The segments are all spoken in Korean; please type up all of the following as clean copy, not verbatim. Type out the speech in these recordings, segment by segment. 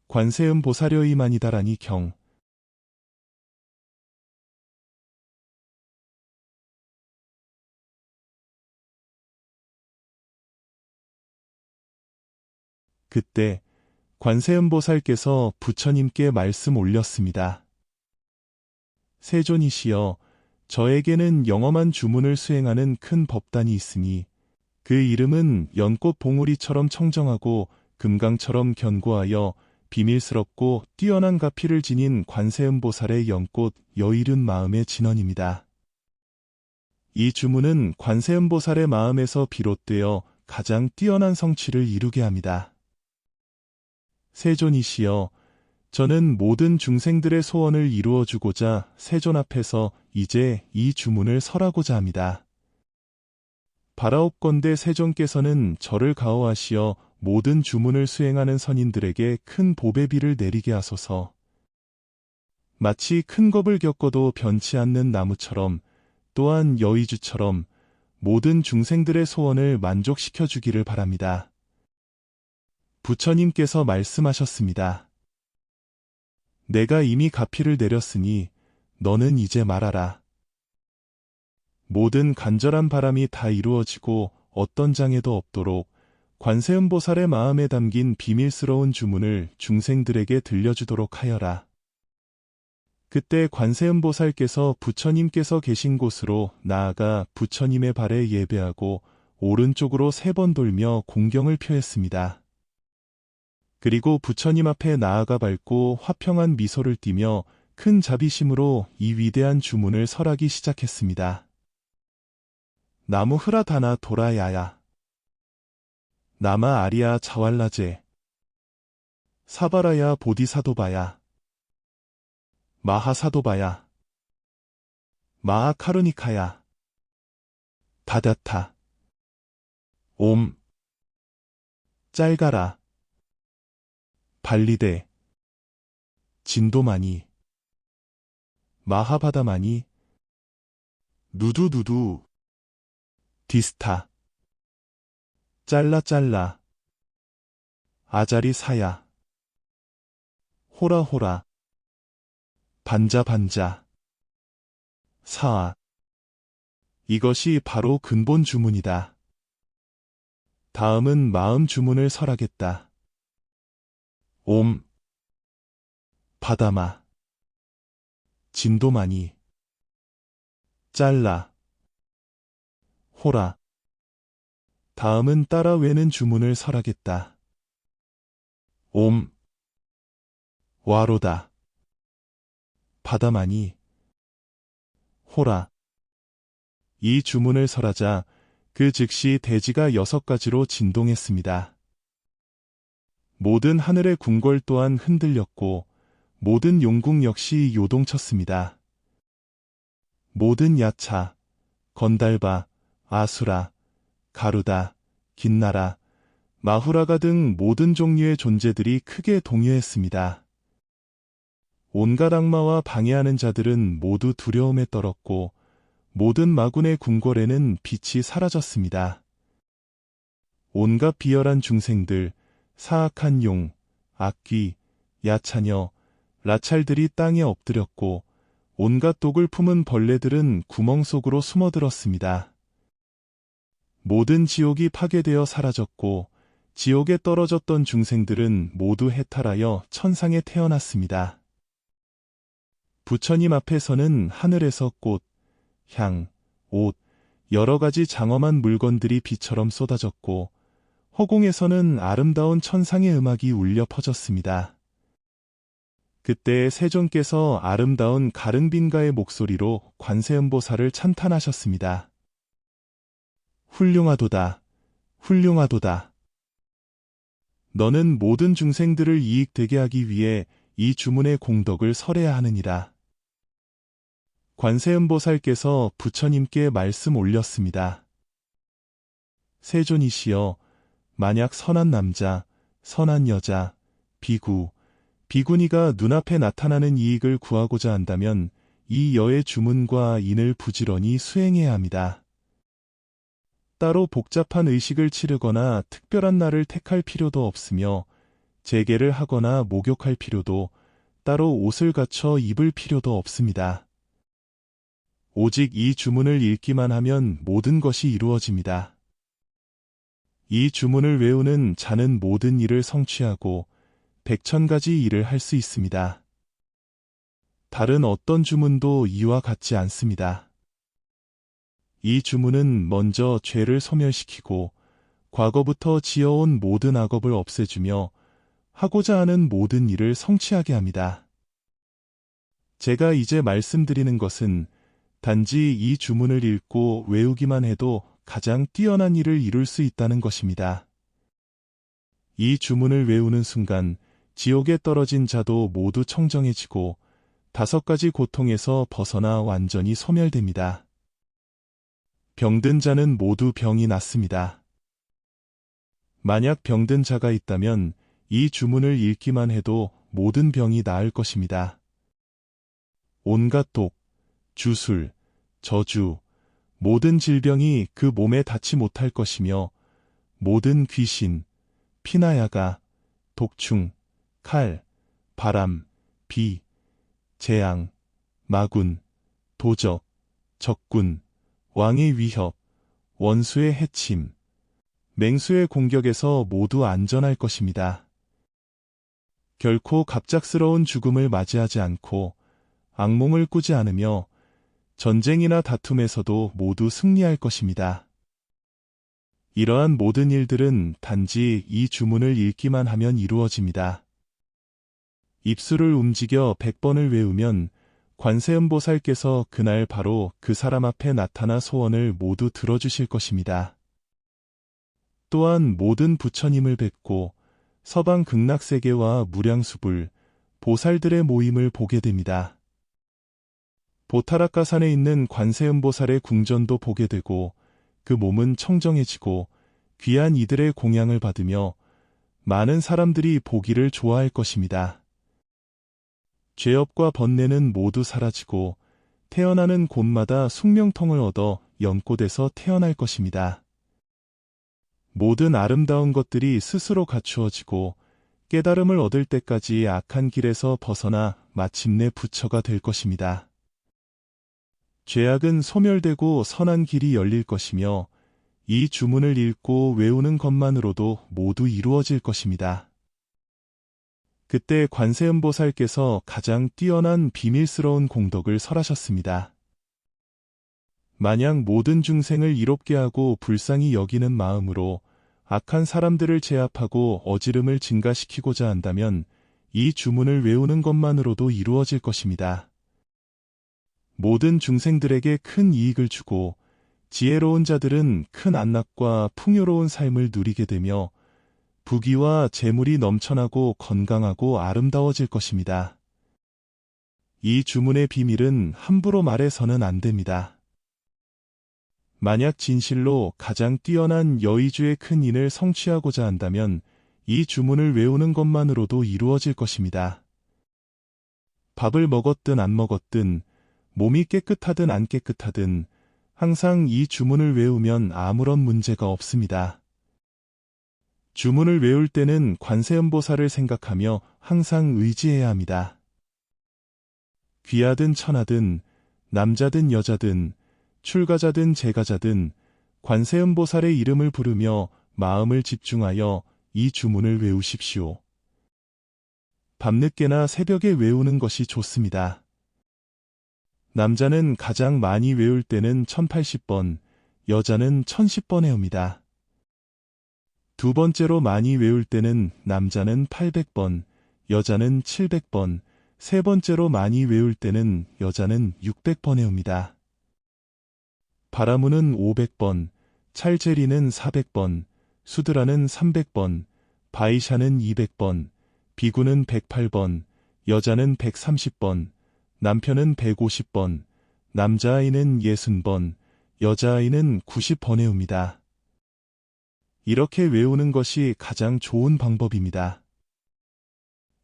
관세음보살여이마니다라니 경. 그때 관세음보살께서 부처님께 말씀 올렸습니다. 세존이시여, 저에게는 영험한 주문을 수행하는 큰 법단이 있으니 그 이름은 연꽃 봉우리처럼 청정하고 금강처럼 견고하여 비밀스럽고 뛰어난 가피를 지닌 관세음보살의 연꽃 여이른 마음의 진언입니다. 이 주문은 관세음보살의 마음에서 비롯되어 가장 뛰어난 성취를 이루게 합니다. 세존이시여, 저는 모든 중생들의 소원을 이루어주고자 세존 앞에서 이제 이 주문을 설하고자 합니다. 바라옵건대 세존께서는 저를 가호하시어 모든 주문을 수행하는 선인들에게 큰 복의 비를 내리게 하소서. 마치 큰 겁을 겪어도 변치 않는 나무처럼, 또한 여의주처럼 모든 중생들의 소원을 만족시켜 주기를 바랍니다. 부처님께서 말씀하셨습니다. 내가 이미 가피를 내렸으니 너는 이제 말하라. 모든 간절한 바람이 다 이루어지고 어떤 장애도 없도록 관세음보살의 마음에 담긴 비밀스러운 주문을 중생들에게 들려주도록 하여라. 그때 관세음보살께서 부처님께서 계신 곳으로 나아가 부처님의 발에 예배하고 오른쪽으로 3번 돌며 공경을 표했습니다. 그리고 부처님 앞에 나아가 밟고 화평한 미소를 띠며 큰 자비심으로 이 위대한 주문을 설하기 시작했습니다. 나무 흐라다나 도라야야. 나마 아리야 자왈라제. 사바라야 보디사도바야. 마하사도바야. 마하카루니카야. 다다타. 옴. 짤가라. 발리데. 진도마니. 마하바다마니. 누두누두. 디스타. 짤라짤라. 아자리사야. 호라호라. 반자반자. 사아. 이것이 바로 근본 주문이다. 다음은 마음 주문을 설하겠다. 옴. 바다마. 진도마니. 짤라. 호라. 다음은 따라 외는 주문을 설하겠다. 옴. 와로다. 바다마니. 호라. 이 주문을 설하자 그 즉시 대지가 6가지로 진동했습니다. 모든 하늘의 궁궐 또한 흔들렸고 모든 용궁 역시 요동쳤습니다. 모든 야차, 건달바, 아수라, 가루다, 긴나라, 마후라가 등 모든 종류의 존재들이 크게 동요했습니다. 온갖 악마와 방해하는 자들은 모두 두려움에 떨었고 모든 마군의 궁궐에는 빛이 사라졌습니다. 온갖 비열한 중생들, 사악한 용, 악귀, 야차녀, 라찰들이 땅에 엎드렸고 온갖 독을 품은 벌레들은 구멍 속으로 숨어들었습니다. 모든 지옥이 파괴되어 사라졌고 지옥에 떨어졌던 중생들은 모두 해탈하여 천상에 태어났습니다. 부처님 앞에서는 하늘에서 꽃, 향, 옷, 여러 가지 장엄한 물건들이 비처럼 쏟아졌고 허공에서는 아름다운 천상의 음악이 울려 퍼졌습니다. 그때 세존께서 아름다운 가릉빈가의 목소리로 관세음보살을 찬탄하셨습니다. 훌륭하도다, 훌륭하도다. 너는 모든 중생들을 이익되게 하기 위해 이 주문의 공덕을 설해야 하느니라. 관세음보살께서 부처님께 말씀 올렸습니다. 세존이시여, 만약 선한 남자, 선한 여자, 비구, 비구니가 눈앞에 나타나는 이익을 구하고자 한다면 이 여의 주문과 인을 부지런히 수행해야 합니다. 따로 복잡한 의식을 치르거나 특별한 날을 택할 필요도 없으며 재개를 하거나 목욕할 필요도, 따로 옷을 갖춰 입을 필요도 없습니다. 오직 이 주문을 읽기만 하면 모든 것이 이루어집니다. 이 주문을 외우는 자는 모든 일을 성취하고 백천가지 일을 할 수 있습니다. 다른 어떤 주문도 이와 같지 않습니다. 이 주문은 먼저 죄를 소멸시키고 과거부터 지어온 모든 악업을 없애주며 하고자 하는 모든 일을 성취하게 합니다. 제가 이제 말씀드리는 것은 단지 이 주문을 읽고 외우기만 해도 가장 뛰어난 일을 이룰 수 있다는 것입니다. 이 주문을 외우는 순간 지옥에 떨어진 자도 모두 청정해지고 5가지 고통에서 벗어나 완전히 소멸됩니다. 병든 자는 모두 병이 낫습니다. 만약 병든 자가 있다면 이 주문을 읽기만 해도 모든 병이 나을 것입니다. 온갖 독, 주술, 저주, 모든 질병이 그 몸에 닿지 못할 것이며 모든 귀신, 피나야가, 독충, 칼, 바람, 비, 재앙, 마군, 도적, 적군, 왕의 위협, 원수의 해침, 맹수의 공격에서 모두 안전할 것입니다. 결코 갑작스러운 죽음을 맞이하지 않고 악몽을 꾸지 않으며 전쟁이나 다툼에서도 모두 승리할 것입니다. 이러한 모든 일들은 단지 이 주문을 읽기만 하면 이루어집니다. 입술을 움직여 100번을 외우면 관세음보살께서 그날 바로 그 사람 앞에 나타나 소원을 모두 들어주실 것입니다. 또한 모든 부처님을 뵙고 서방 극락세계와 무량수불, 보살들의 모임을 보게 됩니다. 보타라카산에 있는 관세음보살의 궁전도 보게 되고 그 몸은 청정해지고 귀한 이들의 공양을 받으며 많은 사람들이 보기를 좋아할 것입니다. 죄업과 번뇌는 모두 사라지고 태어나는 곳마다 숙명통을 얻어 연꽃에서 태어날 것입니다. 모든 아름다운 것들이 스스로 갖추어지고 깨달음을 얻을 때까지 악한 길에서 벗어나 마침내 부처가 될 것입니다. 죄악은 소멸되고 선한 길이 열릴 것이며 이 주문을 읽고 외우는 것만으로도 모두 이루어질 것입니다. 그때 관세음보살께서 가장 뛰어난 비밀스러운 공덕을 설하셨습니다. 만약 모든 중생을 이롭게 하고 불쌍히 여기는 마음으로 악한 사람들을 제압하고 어지름을 증가시키고자 한다면 이 주문을 외우는 것만으로도 이루어질 것입니다. 모든 중생들에게 큰 이익을 주고 지혜로운 자들은 큰 안락과 풍요로운 삶을 누리게 되며 부귀와 재물이 넘쳐나고 건강하고 아름다워질 것입니다. 이 주문의 비밀은 함부로 말해서는 안 됩니다. 만약 진실로 가장 뛰어난 여의주의 큰 인을 성취하고자 한다면 이 주문을 외우는 것만으로도 이루어질 것입니다. 밥을 먹었든 안 먹었든 몸이 깨끗하든 안 깨끗하든 항상 이 주문을 외우면 아무런 문제가 없습니다. 주문을 외울 때는 관세음보살을 생각하며 항상 의지해야 합니다. 귀하든 천하든 남자든 여자든 출가자든 재가자든 관세음보살의 이름을 부르며 마음을 집중하여 이 주문을 외우십시오. 밤늦게나 새벽에 외우는 것이 좋습니다. 남자는 가장 많이 외울 때는 1080번, 여자는 1010번 해옵니다. 두 번째로 많이 외울 때는 남자는 800번, 여자는 700번, 세 번째로 많이 외울 때는 여자는 600번 해옵니다. 바라무는 500번, 찰제리는 400번, 수드라는 300번, 바이샤는 200번, 비구는 108번, 여자는 130번, 남편은 150번, 남자아이는 60번, 여자아이는 90번 해옵니다. 이렇게 외우는 것이 가장 좋은 방법입니다.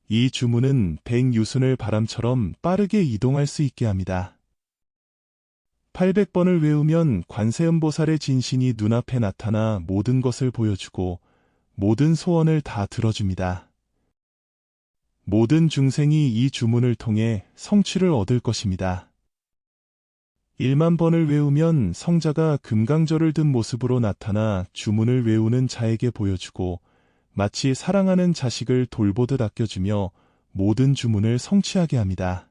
이 주문은 백유순을 바람처럼 빠르게 이동할 수 있게 합니다. 800번을 외우면 관세음보살의 진신이 눈앞에 나타나 모든 것을 보여주고 모든 소원을 다 들어줍니다. 모든 중생이 이 주문을 통해 성취를 얻을 것입니다. 1만 번을 외우면 성자가 금강절을 든 모습으로 나타나 주문을 외우는 자에게 보여주고 마치 사랑하는 자식을 돌보듯 아껴주며 모든 주문을 성취하게 합니다.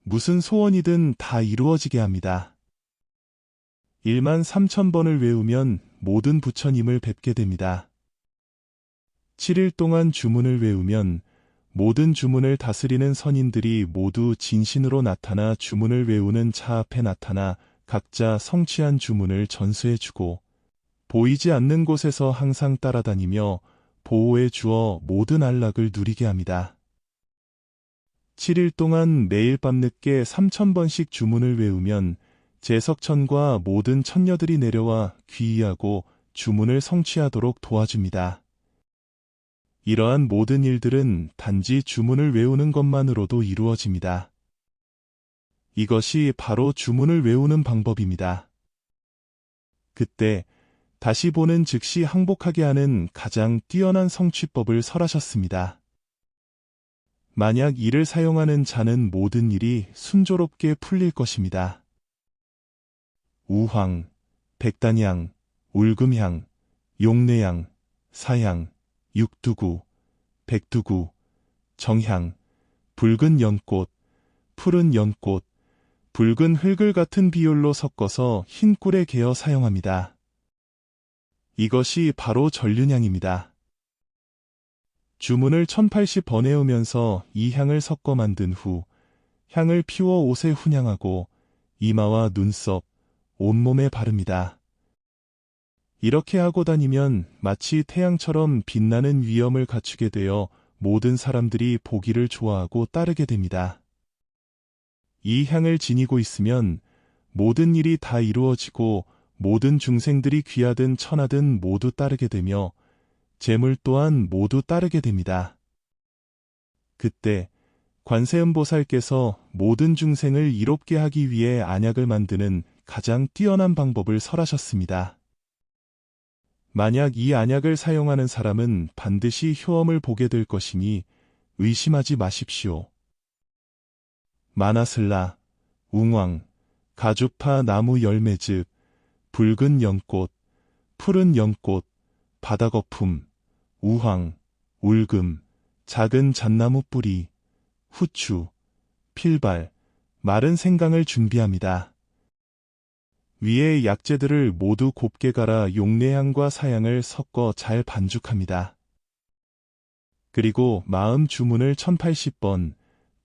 무슨 소원이든 다 이루어지게 합니다. 1만 3천 번을 외우면 모든 부처님을 뵙게 됩니다. 7일 동안 주문을 외우면 모든 주문을 다스리는 선인들이 모두 진신으로 나타나 주문을 외우는 자 앞에 나타나 각자 성취한 주문을 전수해주고 보이지 않는 곳에서 항상 따라다니며 보호해 주어 모든 안락을 누리게 합니다. 7일 동안 매일 밤늦게 3,000번씩 주문을 외우면 제석천과 모든 천녀들이 내려와 귀의하고 주문을 성취하도록 도와줍니다. 이러한 모든 일들은 단지 주문을 외우는 것만으로도 이루어집니다. 이것이 바로 주문을 외우는 방법입니다. 그때 다시 보는 즉시 항복하게 하는 가장 뛰어난 성취법을 설하셨습니다. 만약 이를 사용하는 자는 모든 일이 순조롭게 풀릴 것입니다. 우황, 백단향, 울금향, 용내향, 사향, 육두구, 백두구, 정향, 붉은 연꽃, 푸른 연꽃, 붉은 흙을 같은 비율로 섞어서 흰 꿀에 개어 사용합니다. 이것이 바로 전륜향입니다. 주문을 1080번 외우면서 이 향을 섞어 만든 후 향을 피워 옷에 훈향하고 이마와 눈썹, 온몸에 바릅니다. 이렇게 하고 다니면 마치 태양처럼 빛나는 위엄을 갖추게 되어 모든 사람들이 보기를 좋아하고 따르게 됩니다. 이 향을 지니고 있으면 모든 일이 다 이루어지고 모든 중생들이 귀하든 천하든 모두 따르게 되며 재물 또한 모두 따르게 됩니다. 그때 관세음보살께서 모든 중생을 이롭게 하기 위해 안약을 만드는 가장 뛰어난 방법을 설하셨습니다. 만약 이 안약을 사용하는 사람은 반드시 효험을 보게 될 것이니 의심하지 마십시오. 마나슬라, 웅왕, 가주파 나무 열매즙, 붉은 연꽃, 푸른 연꽃, 바다거품, 우황, 울금, 작은 잣나무 뿌리, 후추, 필발, 마른 생강을 준비합니다. 위에 약재들을 모두 곱게 갈아 용내향과 사향을 섞어 잘 반죽합니다. 그리고 마음 주문을 1080번,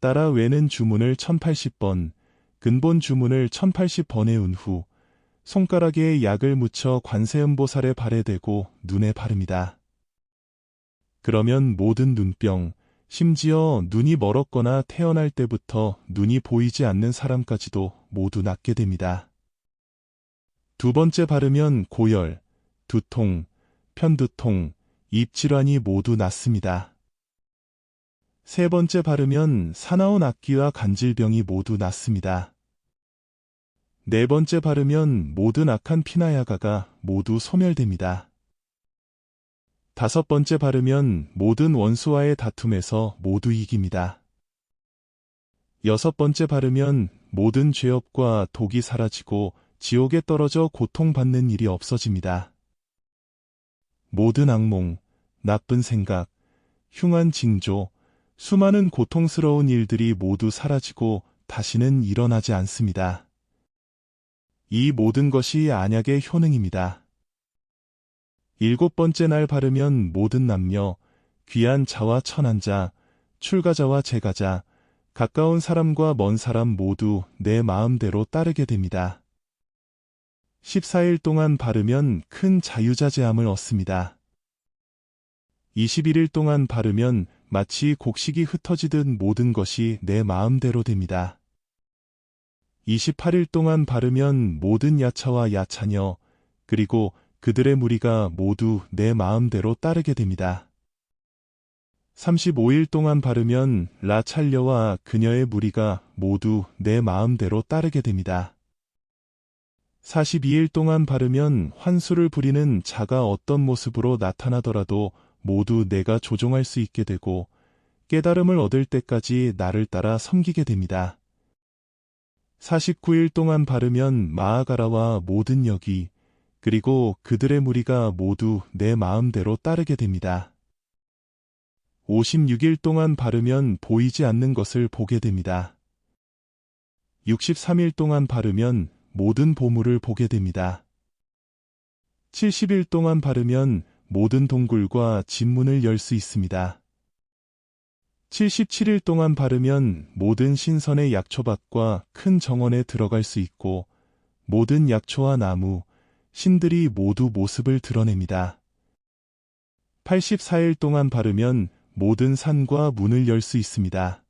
따라 외는 주문을 1080번, 근본 주문을 1080번 외운 후 손가락에 약을 묻혀 관세음보살의 발에 대고 눈에 바릅니다. 그러면 모든 눈병, 심지어 눈이 멀었거나 태어날 때부터 눈이 보이지 않는 사람까지도 모두 낫게 됩니다. 두 번째 바르면 고열, 두통, 편두통, 입질환이 모두 낫습니다. 세 번째 바르면 사나운 악귀와 간질병이 모두 낫습니다. 네 번째 바르면 모든 악한 피나야가가 모두 소멸됩니다. 다섯 번째 바르면 모든 원수와의 다툼에서 모두 이깁니다. 여섯 번째 바르면 모든 죄업과 독이 사라지고 지옥에 떨어져 고통받는 일이 없어집니다. 모든 악몽, 나쁜 생각, 흉한 징조, 수많은 고통스러운 일들이 모두 사라지고 다시는 일어나지 않습니다. 이 모든 것이 안약의 효능입니다. 일곱 번째 날 바르면 모든 남녀, 귀한 자와 천한 자, 출가자와 제가자, 가까운 사람과 먼 사람 모두 내 마음대로 따르게 됩니다. 14일 동안 바르면 큰 자유자재함을 얻습니다. 21일 동안 바르면 마치 곡식이 흩어지듯 모든 것이 내 마음대로 됩니다. 28일 동안 바르면 모든 야차와 야차녀, 그리고 그들의 무리가 모두 내 마음대로 따르게 됩니다. 35일 동안 바르면 라찰녀와 그녀의 무리가 모두 내 마음대로 따르게 됩니다. 42일 동안 바르면 환수를 부리는 자가 어떤 모습으로 나타나더라도 모두 내가 조종할 수 있게 되고 깨달음을 얻을 때까지 나를 따라 섬기게 됩니다. 49일 동안 바르면 마하가라와 모든 여기, 그리고 그들의 무리가 모두 내 마음대로 따르게 됩니다. 56일 동안 바르면 보이지 않는 것을 보게 됩니다. 63일 동안 바르면 모든 보물을 보게 됩니다. 70일 동안 바르면 모든 동굴과 진문을 열 수 있습니다. 77일 동안 바르면 모든 신선의 약초밭과 큰 정원에 들어갈 수 있고 모든 약초와 나무, 신들이 모두 모습을 드러냅니다. 84일 동안 바르면 모든 산과 문을 열 수 있습니다.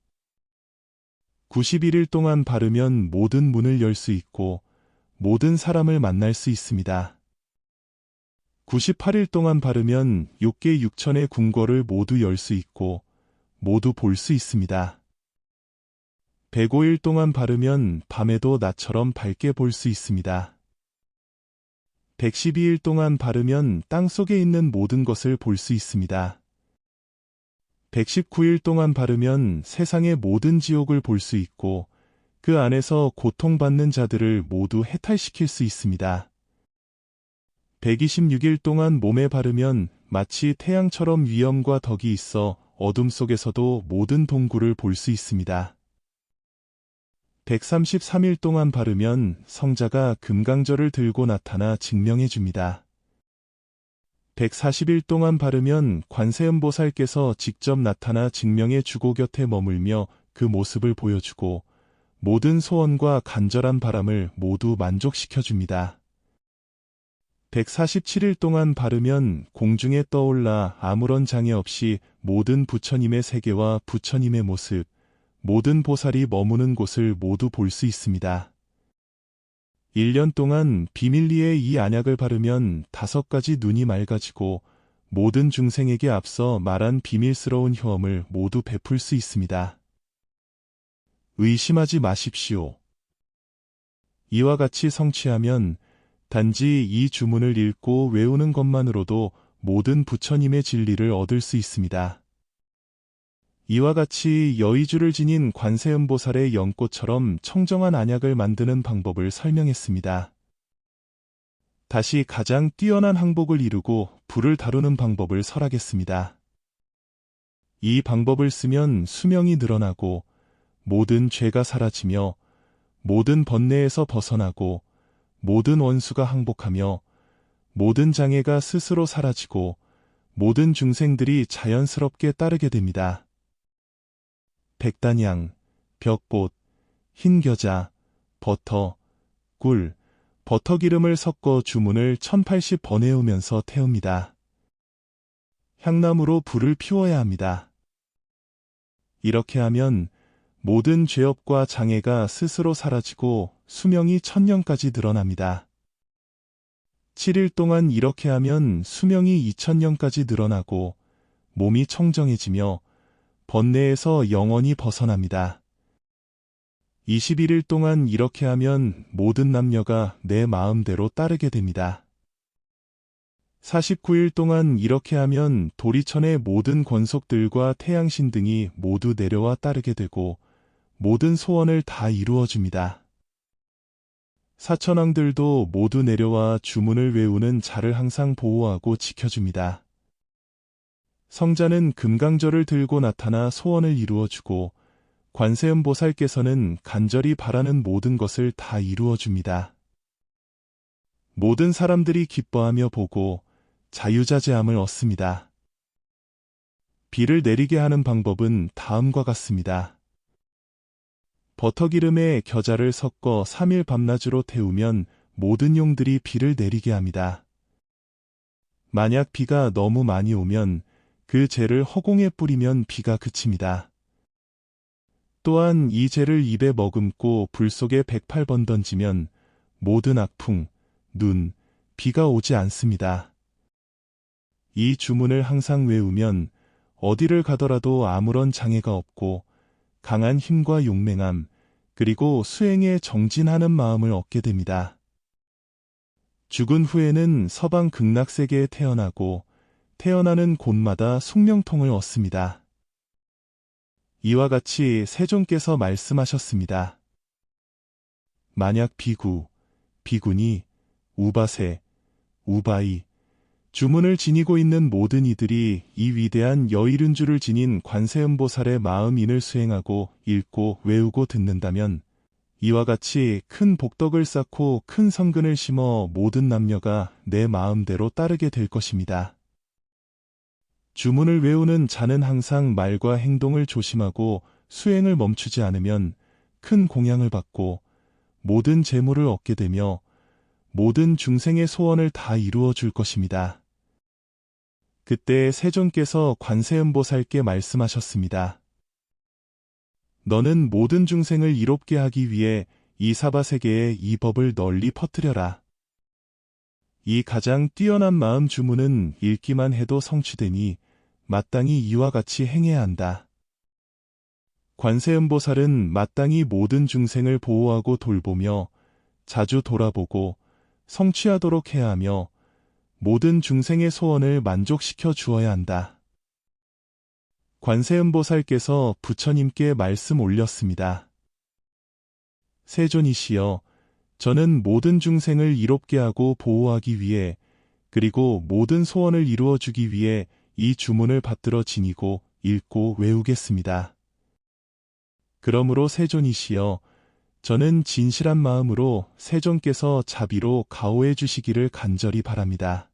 91일 동안 바르면 모든 문을 열 수 있고 모든 사람을 만날 수 있습니다. 98일 동안 바르면 6개 6천의 궁궐을 모두 열 수 있고 모두 볼 수 있습니다. 105일 동안 바르면 밤에도 나처럼 밝게 볼 수 있습니다. 112일 동안 바르면 땅속에 있는 모든 것을 볼 수 있습니다. 119일 동안 바르면 세상의 모든 지옥을 볼 수 있고 그 안에서 고통받는 자들을 모두 해탈시킬 수 있습니다. 126일 동안 몸에 바르면 마치 태양처럼 위엄과 덕이 있어 어둠 속에서도 모든 동굴을 볼 수 있습니다. 133일 동안 바르면 성자가 금강절을 들고 나타나 증명해 줍니다. 140일 동안 바르면 관세음보살께서 직접 나타나 증명해 주고 곁에 머물며 그 모습을 보여주고 모든 소원과 간절한 바람을 모두 만족시켜 줍니다. 147일 동안 바르면 공중에 떠올라 아무런 장애 없이 모든 부처님의 세계와 부처님의 모습, 모든 보살이 머무는 곳을 모두 볼 수 있습니다. 1년 동안 비밀리에 이 안약을 바르면 5가지 눈이 맑아지고 모든 중생에게 앞서 말한 비밀스러운 효험을 모두 베풀 수 있습니다. 의심하지 마십시오. 이와 같이 성취하면 단지 이 주문을 읽고 외우는 것만으로도 모든 부처님의 진리를 얻을 수 있습니다. 이와 같이 여의주를 지닌 관세음보살의 연꽃처럼 청정한 안약을 만드는 방법을 설명했습니다. 다시 가장 뛰어난 항복을 이루고 불을 다루는 방법을 설하겠습니다. 이 방법을 쓰면 수명이 늘어나고 모든 죄가 사라지며 모든 번뇌에서 벗어나고 모든 원수가 항복하며 모든 장애가 스스로 사라지고 모든 중생들이 자연스럽게 따르게 됩니다. 백단향, 벽꽃, 흰겨자, 버터, 꿀, 버터기름을 섞어 주문을 1080번 해오면서 태웁니다. 향나무로 불을 피워야 합니다. 이렇게 하면 모든 죄업과 장애가 스스로 사라지고 수명이 1000년까지 늘어납니다. 7일 동안 이렇게 하면 수명이 2000년까지 늘어나고 몸이 청정해지며 번뇌에서 영원히 벗어납니다. 21일 동안 이렇게 하면 모든 남녀가 내 마음대로 따르게 됩니다. 49일 동안 이렇게 하면 도리천의 모든 권속들과 태양신 등이 모두 내려와 따르게 되고 모든 소원을 다 이루어줍니다. 사천왕들도 모두 내려와 주문을 외우는 자를 항상 보호하고 지켜줍니다. 성자는 금강절을 들고 나타나 소원을 이루어주고 관세음보살께서는 간절히 바라는 모든 것을 다 이루어줍니다. 모든 사람들이 기뻐하며 보고 자유자재함을 얻습니다. 비를 내리게 하는 방법은 다음과 같습니다. 버터기름에 겨자를 섞어 3일 밤낮으로 태우면 모든 용들이 비를 내리게 합니다. 만약 비가 너무 많이 오면 그 재를 허공에 뿌리면 비가 그칩니다. 또한 이 재를 입에 머금고 불 속에 108번 던지면 모든 악풍, 눈, 비가 오지 않습니다. 이 주문을 항상 외우면 어디를 가더라도 아무런 장애가 없고 강한 힘과 용맹함, 그리고 수행에 정진하는 마음을 얻게 됩니다. 죽은 후에는 서방 극락세계에 태어나고 태어나는 곳마다 숙명통을 얻습니다. 이와 같이 세존께서 말씀하셨습니다. 만약 비구, 비구니, 우바세, 우바이, 주문을 지니고 있는 모든 이들이 이 위대한 여의륜주를 지닌 관세음보살의 마음인을 수행하고 읽고 외우고 듣는다면 이와 같이 큰 복덕을 쌓고 큰 성근을 심어 모든 남녀가 내 마음대로 따르게 될 것입니다. 주문을 외우는 자는 항상 말과 행동을 조심하고 수행을 멈추지 않으면 큰 공양을 받고 모든 재물을 얻게 되며 모든 중생의 소원을 다 이루어 줄 것입니다. 그때 세존께서 관세음보살께 말씀하셨습니다. 너는 모든 중생을 이롭게 하기 위해 이 사바세계에 이 법을 널리 퍼뜨려라. 이 가장 뛰어난 마음 주문은 읽기만 해도 성취되니 마땅히 이와 같이 행해야 한다. 관세음보살은 마땅히 모든 중생을 보호하고 돌보며 자주 돌아보고 성취하도록 해야 하며 모든 중생의 소원을 만족시켜 주어야 한다. 관세음보살께서 부처님께 말씀 올렸습니다. 세존이시여, 저는 모든 중생을 이롭게 하고 보호하기 위해 그리고 모든 소원을 이루어 주기 위해 이 주문을 받들어 지니고 읽고 외우겠습니다. 그러므로 세존이시여, 저는 진실한 마음으로 세존께서 자비로 가호해 주시기를 간절히 바랍니다.